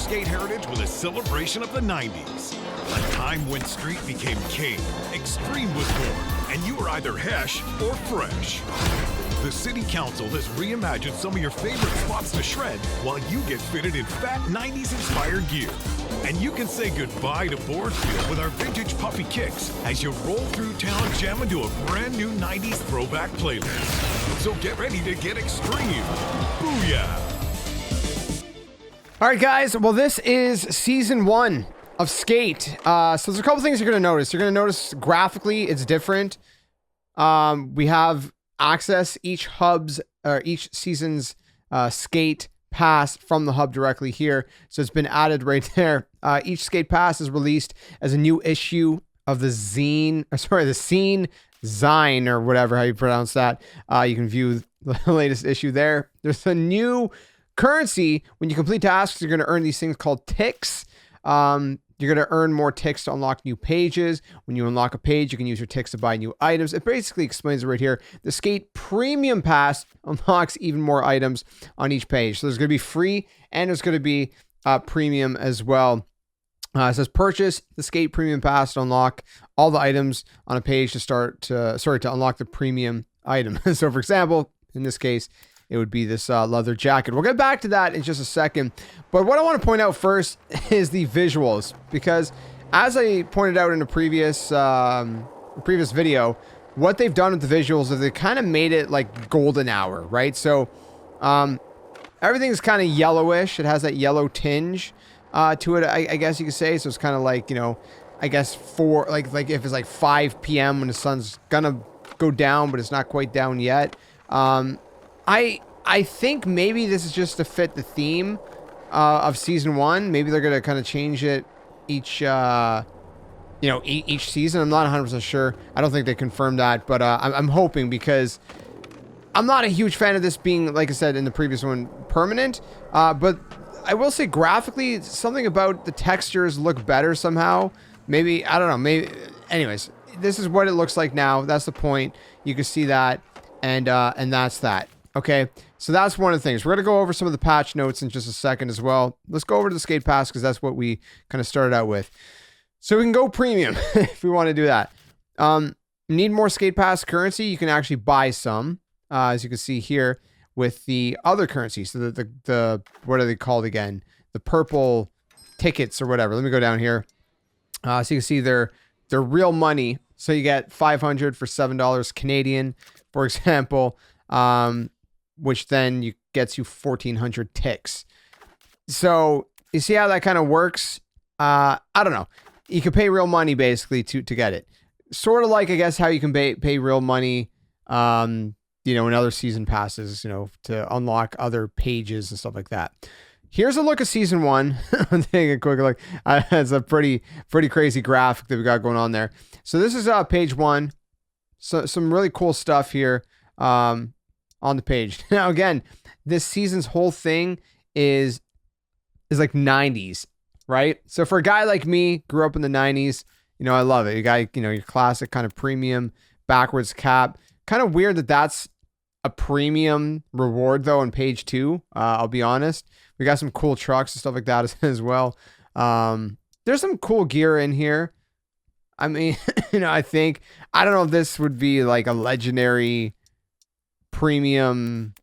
skate heritage with a celebration of the 90s. A time when street became king, extreme was born, and you were either hesh or fresh. The City Council has reimagined some of your favorite spots to shred while you get fitted in fat 90s-inspired gear. And you can say goodbye to board feel with our vintage puffy kicks as you roll through town jamming to a brand new 90s throwback playlist. So get ready to get extreme. Booyah! All right, guys. Well, this is season 1 of Skate. So there's a couple things you're going to notice. You're going to notice graphically it's different. We have access each season's skate pass from the hub directly here. So it's been added right there. Each skate pass is released as a new issue of the scene, Zine, or whatever, how you pronounce that. You can view the latest issue there. There's a new currency. When you complete tasks, you're going to earn these things called TIX. You're going to earn more TIX to unlock new pages. When you unlock a page, you can use your TIX to buy new items. It basically explains it right here. The Skate Premium Pass unlocks even more items on each page. So there's going to be free and there's going to be premium as well. It says purchase the Skate Premium Pass to unlock all the items on a page to unlock the premium item. So for example, in this case, it would be this leather jacket. We'll get back to that in just a second. But what I want to point out first is the visuals, because as I pointed out in a previous video, what they've done with the visuals is they kind of made it like golden hour, right? So everything's kind of yellowish. It has that yellow tinge to it, I guess you could say. So it's kind of like, you know, I guess like if it's like 5 p.m. when the sun's gonna go down, but it's not quite down yet. I think maybe this is just to fit the theme of season 1. Maybe they're gonna kind of change it each season. I'm not 100% sure. I don't think they confirmed that, but I'm hoping, because I'm not a huge fan of this being, like I said in the previous one, permanent. But I will say graphically, something about the textures look better somehow. Maybe, I don't know. Maybe. Anyways, this is what it looks like now. That's the point. You can see that, and that's that. Okay, so that's one of the things. We're going to go over some of the patch notes in just a second as well. Let's go over to the Skate Pass, because that's what we kind of started out with. So we can go premium if we want to do that. Need more Skate Pass currency? You can actually buy some, as you can see here, with the other currency. So the what are they called again? The purple tickets or whatever. Let me go down here. So you can see they're real money. So you get 500 for $7 Canadian, for example. Which then gets you 1,400 ticks. So you see how that kind of works? I don't know. You can pay real money basically to get it. Sort of like, I guess, how you can pay real money, in other season passes, to unlock other pages and stuff like that. Here's a look at season 1. I'm taking a quick look. It's a pretty crazy graphic that we got going on there. So this is page 1. So some really cool stuff here. On the page. Now again, this season's whole thing is like 90s, right? So for a guy like me, grew up in the 90s, I love it. You got, your classic kind of premium backwards cap. Kind of weird that that's a premium reward though on page 2. I'll be honest. We got some cool trucks and stuff like that as well. There's some cool gear in here. I mean, I don't know if this would be like a legendary premium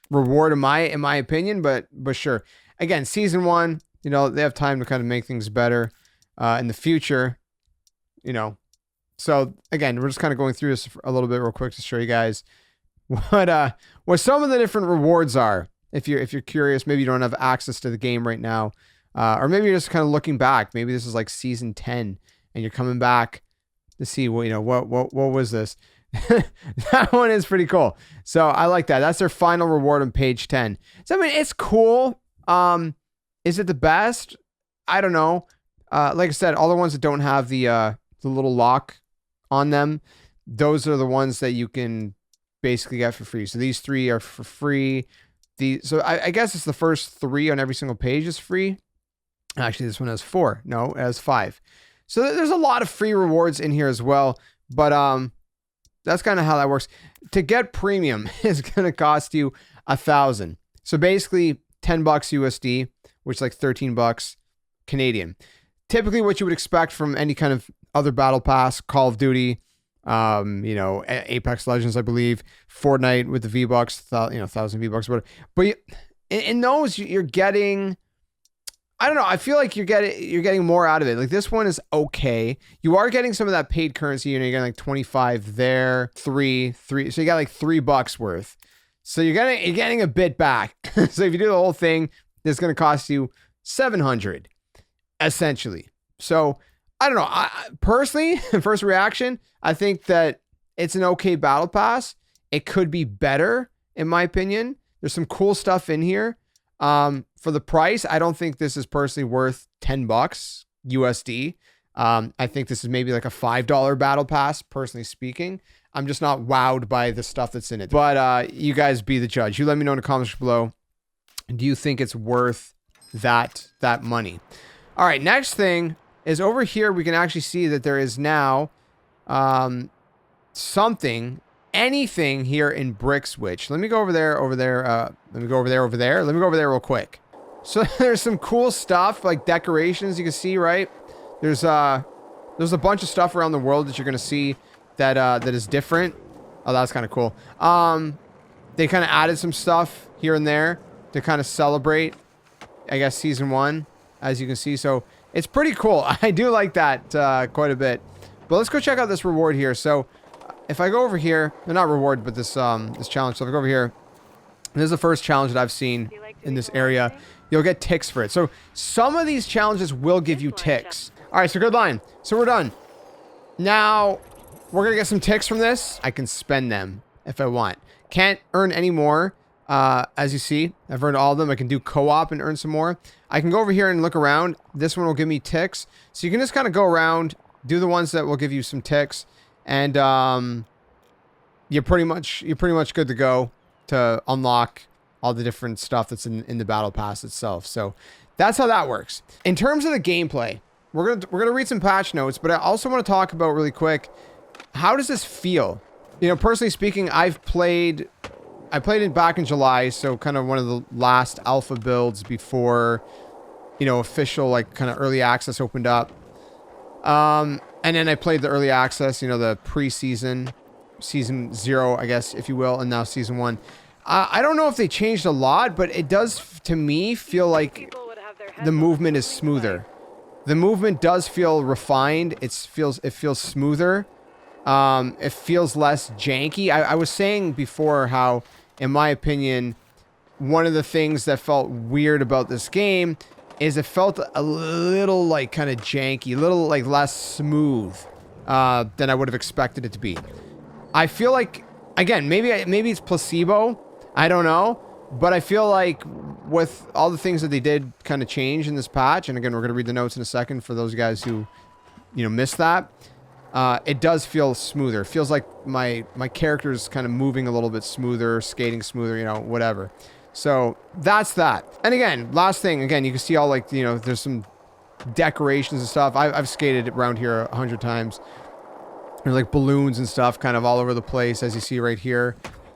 reward in my opinion, but sure. Again, season 1, they have time to kind of make things better in the future, so again, we're just kind of going through this a little bit real quick to show you guys what some of the different rewards are. If you're curious, maybe you don't have access to the game right now, or maybe you're just kind of looking back. Maybe this is like season 10 and you're coming back to see what was this. That one is pretty cool. So I like that. That's their final reward on page 10. So I mean, it's cool. Is it the best? I don't know. Like I said, all the ones that don't have the little lock on them, those are the ones that you can basically get for free. So these 3 are for free. So I guess it's the first 3 on every single page is free. Actually, this one has 4. No, it has 5. So there's a lot of free rewards in here as well. But that's kind of how that works. To get premium is going to cost you $1,000. So basically $10 USD which is like 13 bucks Canadian. Typically what you would expect from any kind of other battle pass, Call of Duty, you know, Apex Legends, I believe, Fortnite with the V-Bucks, you know, 1,000 V-Bucks, whatever. But in those, you're getting, I don't know, I feel like you're getting more out of it. Like this one is okay. You are getting some of that paid currency, you know, you're getting like 25 there, three, so you got like $3 worth. So you're getting a bit back. So if you do the whole thing, it's going to cost you 700 essentially. So I don't know. I personally, first reaction, I think that it's an okay battle pass. It could be better, in my opinion. There's some cool stuff in here. For the price, I don't think this is personally worth 10 bucks USD. I think this is maybe like a $5 battle pass, personally speaking. I'm just not wowed by the stuff that's in it. But you guys be the judge. You let me know in the comments below. Do you think it's worth that money? All right, next thing is over here. We can actually see that there is now anything here in Brick Switch. Let me go over there. Let me go over there. Let me go over there real quick. So there's some cool stuff like decorations. You can see, right? There's a bunch of stuff around the world that you're gonna see that is different. Oh, that's kind of cool. They kind of added some stuff here and there to kind of celebrate, I guess, season 1, as you can see. So it's pretty cool. I do like that quite a bit. But let's go check out this reward here. So if I go over here, not reward, but this challenge. So if I go over here, this is the first challenge that I've seen in this area. You'll get ticks for it. So some of these challenges will give you ticks. All right, so good line. So we're done. Now we're gonna get some ticks from this. I can spend them if I want. Can't earn any more. As you see, I've earned all of them. I can do co-op and earn some more. I can go over here and look around. This one will give me ticks. So you can just kind of go around, do the ones that will give you some ticks, and you're pretty much good to go to unlock all the different stuff that's in the battle pass itself. So that's how that works. In terms of the gameplay, we're gonna read some patch notes, but I also want to talk about really quick, how does this feel? You know, personally speaking, I played it back in July, so kind of one of the last alpha builds before, you know, official like kind of early access opened up. And then I played the early access, you know, the pre-season, season 0, I guess, if you will, and now season 1. I don't know if they changed a lot, but it does, to me, feel like the movement is smoother. The movement does feel refined. It feels smoother. It feels less janky. I was saying before how, in my opinion, one of the things that felt weird about this game is it felt a little like kind of janky, a little like less smooth than I would have expected it to be. I feel like, again, maybe it's placebo. I don't know. But I feel like with all the things that they did kind of change in this patch, and again, we're going to read the notes in a second for those guys who, you know, missed that. It does feel smoother. It feels like my character is kind of moving a little bit smoother, skating smoother, you know, whatever. So that's that. And again, last thing, again, you can see all like, you know, there's some decorations and stuff. I've skated around here 100 times. There's like balloons and stuff kind of all over the place, as you see right here,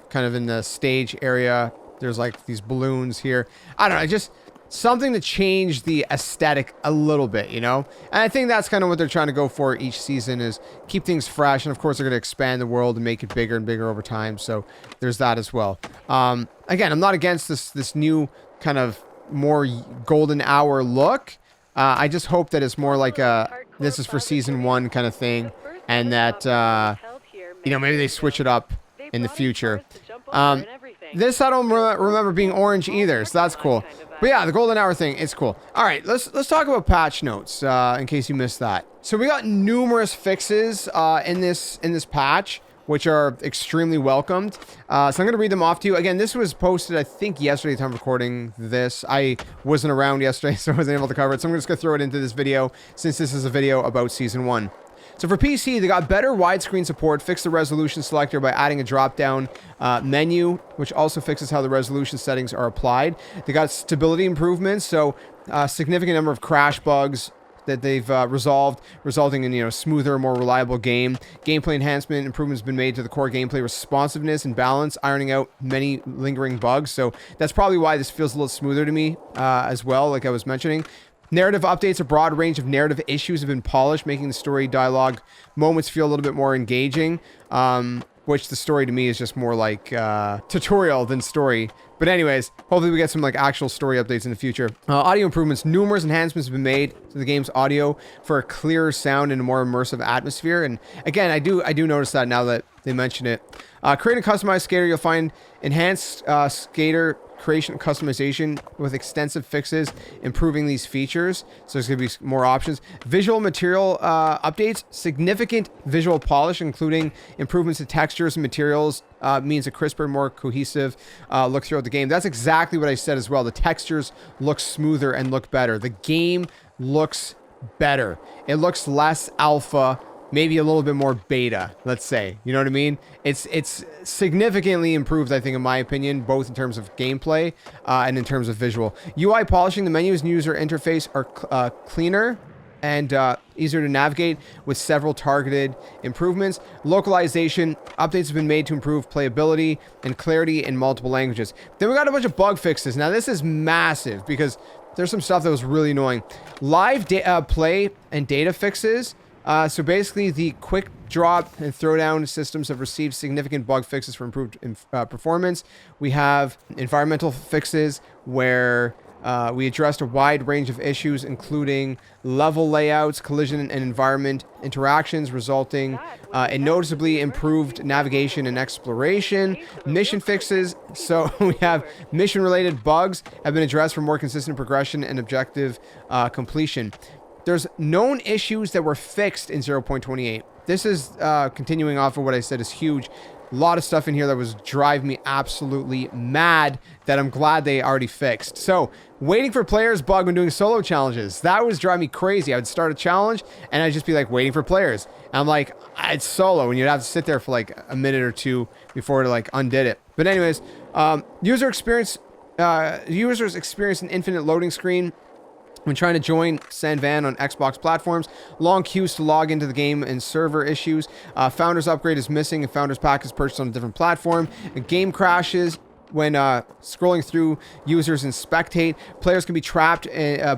kind of in the stage area. There's like these balloons here. I don't know, just something to change the aesthetic a little bit, you know? And I think that's kind of what they're trying to go for each season, is keep things fresh. And of course, they're going to expand the world and make it bigger and bigger over time. So there's that as well. Again, I'm not against this new kind of more golden hour look. I just hope that it's more like this is for season 1 kind of thing. And that, you know, maybe they switch it up in the future. This I don't remember being orange either, so that's cool. But yeah, the golden hour thing, it's cool. All right, let's talk about patch notes in case you missed that. So we got numerous fixes in this patch, which are extremely welcomed. So I'm going to read them off to you. Again, this was posted, I think, yesterday, the time of recording this. I wasn't around yesterday, so I wasn't able to cover it. So I'm just going to throw it into this video, since this is a video about Season 1. So for PC, they got better widescreen support, fixed the resolution selector by adding a drop-down menu, which also fixes how the resolution settings are applied. They got stability improvements, so a significant number of crash bugs that they've resolved, resulting in, you know, smoother, more reliable game. Gameplay enhancement improvements have been made to the core gameplay responsiveness and balance, ironing out many lingering bugs. So that's probably why this feels a little smoother to me as well, like I was mentioning. Narrative updates, a broad range of narrative issues have been polished, making the story dialogue moments feel a little bit more engaging, which the story to me is just more like tutorial than story. But anyways, hopefully we get some like actual story updates in the future. Audio improvements. Numerous enhancements have been made to the game's audio for a clearer sound and a more immersive atmosphere. And again, I do notice that now that they mention it. Creating a customized skater, you'll find enhanced skater creation and customization with extensive fixes, improving these features. So there's going to be more options. Visual material updates, significant visual polish, including improvements to textures and materials, means a crisper, more cohesive look throughout the game. That's exactly what I said as well. The textures look smoother and look better. The game looks better. It looks less alpha, maybe a little bit more beta, let's say. You know what I mean? It's significantly improved, I think, in my opinion, both in terms of gameplay and in terms of visual. UI polishing, the menus and user interface are cleaner and easier to navigate with several targeted improvements. Localization, updates have been made to improve playability and clarity in multiple languages. Then we got a bunch of bug fixes. Now this is massive because there's some stuff that was really annoying. Live play and data fixes. So basically, the quick drop and throwdown systems have received significant bug fixes for improved performance. We have environmental fixes where we addressed a wide range of issues, including level layouts, collision and environment interactions, resulting in noticeably improved navigation and exploration. Mission fixes. So we have mission-related bugs have been addressed for more consistent progression and objective completion. There's known issues that were fixed in 0.28. This is continuing off of what I said is huge. A lot of stuff in here that was driving me absolutely mad that I'm glad they already fixed. So, waiting for players bug when doing solo challenges. That was driving me crazy. I would start a challenge and I'd just be like waiting for players. And I'm like, it's solo, and you'd have to sit there for like a minute or two before it like undid it. But anyways, users experience an infinite loading screen when trying to join Sanvan on Xbox platforms. Long queues to log into the game and server issues. Founders Upgrade is missing and Founders Pack is purchased on a different platform. And game crashes when scrolling through users and spectate. Players can be trapped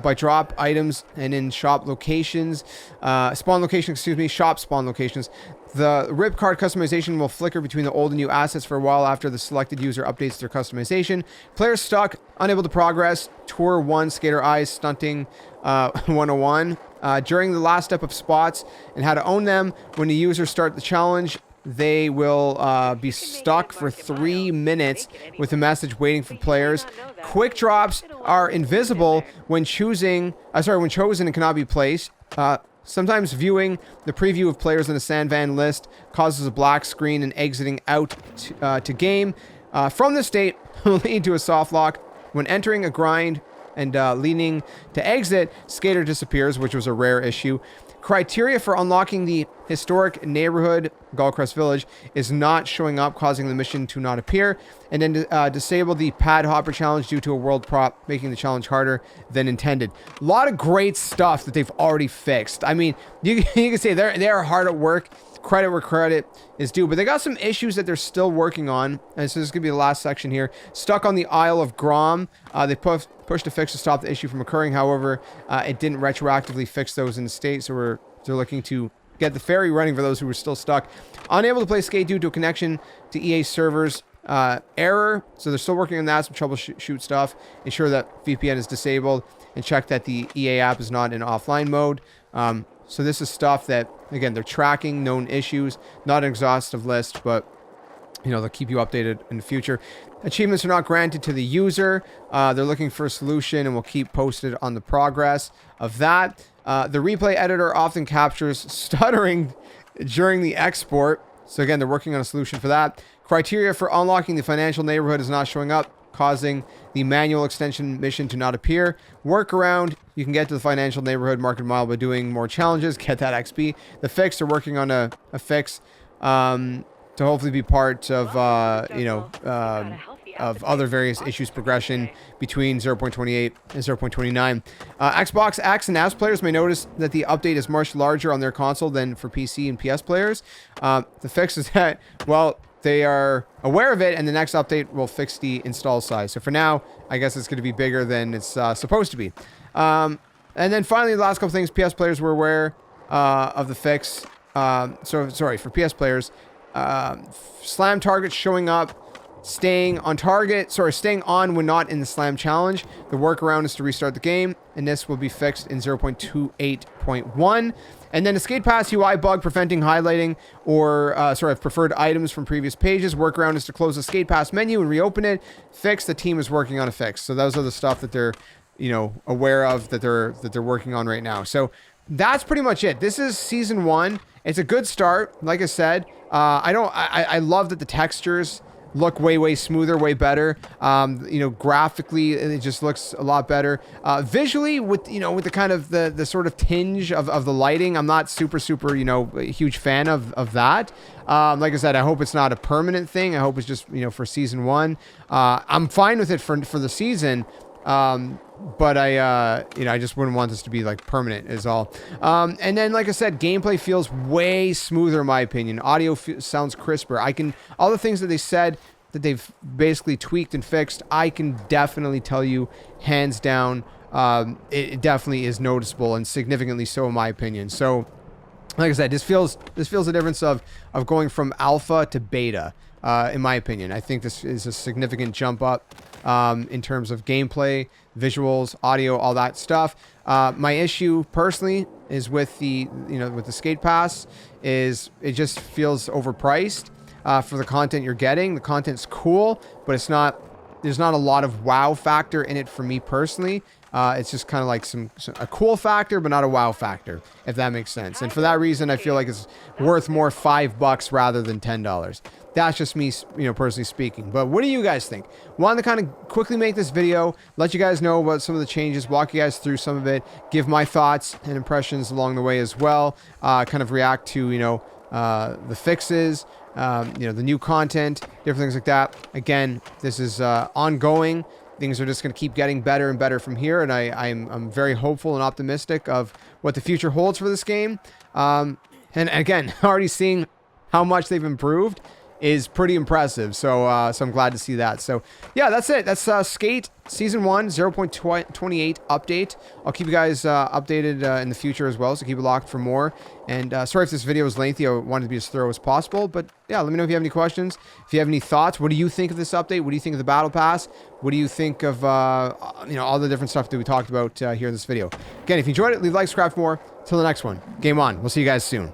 by drop items and in shop locations. Shop spawn locations. The rip card customization will flicker between the old and new assets for a while after the selected user updates their customization. Players stuck, unable to progress. Tour 1 Skater Eyes Stunting 101. During the last step of spots and how to own them, when the users start the challenge, they will be stuck for 3 minutes with a message waiting for players. Quick drops are invisible when chosen and cannot be placed. Sometimes viewing the preview of players in a Sanvan list causes a black screen and exiting out to game. From this state will lead to a soft lock. When entering a grind and leaning to exit, skater disappears, which was a rare issue. Criteria for unlocking the historic neighborhood, Gullcrest Village, is not showing up, causing the mission to not appear. And then disable the pad hopper challenge due to a world prop, making the challenge harder than intended. A lot of great stuff that they've already fixed. I mean, you can say they are hard at work. Credit where credit is due, but they got some issues that they're still working on. And so this is going to be the last section here. Stuck on the Isle of Grom. They pushed a fix to stop the issue from occurring. However, it didn't retroactively fix those in the state, so they're looking to get the ferry running for those who were still stuck. Unable to play skate due to a connection to EA servers. Error. So they're still working on that, some troubleshoot stuff. Ensure that VPN is disabled and check that the EA app is not in offline mode. So this is stuff that, again, they're tracking known issues. Not an exhaustive list, but, you know, they'll keep you updated in the future. Achievements are not granted to the user. They're looking for a solution and will keep posted on the progress of that. The replay editor often captures stuttering during the export. So again, they're working on a solution for that. Criteria for unlocking the financial neighborhood is not showing up, causing the manual extension mission to not appear. Workaround, you can get to the financial neighborhood market mile by doing more challenges, get that XP. The fix, they're working on a fix to hopefully be part of, of other various issues progression between 0.28 and 0.29. Xbox X and S players may notice that the update is much larger on their console than for PC and PS players. The fix is that, well, they are aware of it, and the next update will fix the install size. So for now, I guess it's going to be bigger than it's supposed to be. And then finally, the last couple things, PS players were aware of the fix. Sorry, for PS players, slam targets showing up, staying on when not in the slam challenge. The workaround is to restart the game, and this will be fixed in 0.28.1. And then a Skate Pass UI bug preventing highlighting or preferred items from previous pages. Workaround is to close the Skate Pass menu and reopen it. Fix, the team is working on a fix. So those are the stuff that they're, aware of, that they're working on right now. So that's pretty much it. This is season 1. It's a good start. Like I said, I love that the textures look way smoother, way better. Graphically, it just looks a lot better. Visually, with the kind of the sort of tinge of the lighting, I'm not super a huge fan of that. Like I said, I hope it's not a permanent thing. I hope it's just for season 1. I'm fine with it for the season. But I just wouldn't want this to be like permanent is all. And then, like I said, gameplay feels way smoother in my opinion. Audio sounds crisper. All the things that they said that they've basically tweaked and fixed, I can definitely tell you hands down, it definitely is noticeable, and significantly so in my opinion. So, like I said, this feels a difference of going from alpha to beta. In my opinion, I think this is a significant jump up in terms of gameplay, visuals, audio, all that stuff. My issue personally is with the Skate Pass is it just feels overpriced for the content you're getting. The content's cool, but there's not a lot of wow factor in it for me personally. It's just kind of like a cool factor, but not a wow factor, if that makes sense. And for that reason, I feel like it's worth more $5 rather than $10. That's just me, personally speaking. But what do you guys think? Wanted to kind of quickly make this video, let you guys know about some of the changes, walk you guys through some of it, give my thoughts and impressions along the way as well. Kind of react to, the fixes, the new content, different things like that. Again, this is ongoing. Things are just going to keep getting better and better from here, and I'm very hopeful and optimistic of what the future holds for this game. And again, already seeing how much they've improved is pretty impressive. So I'm glad to see that. So yeah, that's it. That's Skate Season 1 0.28 update. I'll keep you guys updated in the future as well, so keep it locked for more. And sorry if this video was lengthy. I wanted to be as thorough as possible. But yeah, let me know if you have any questions. If you have any thoughts, what do you think of this update? What do you think of the Battle Pass? What do you think of all the different stuff that we talked about here in this video? Again, if you enjoyed it, leave a like, subscribe for more. Till the next one. Game on. We'll see you guys soon.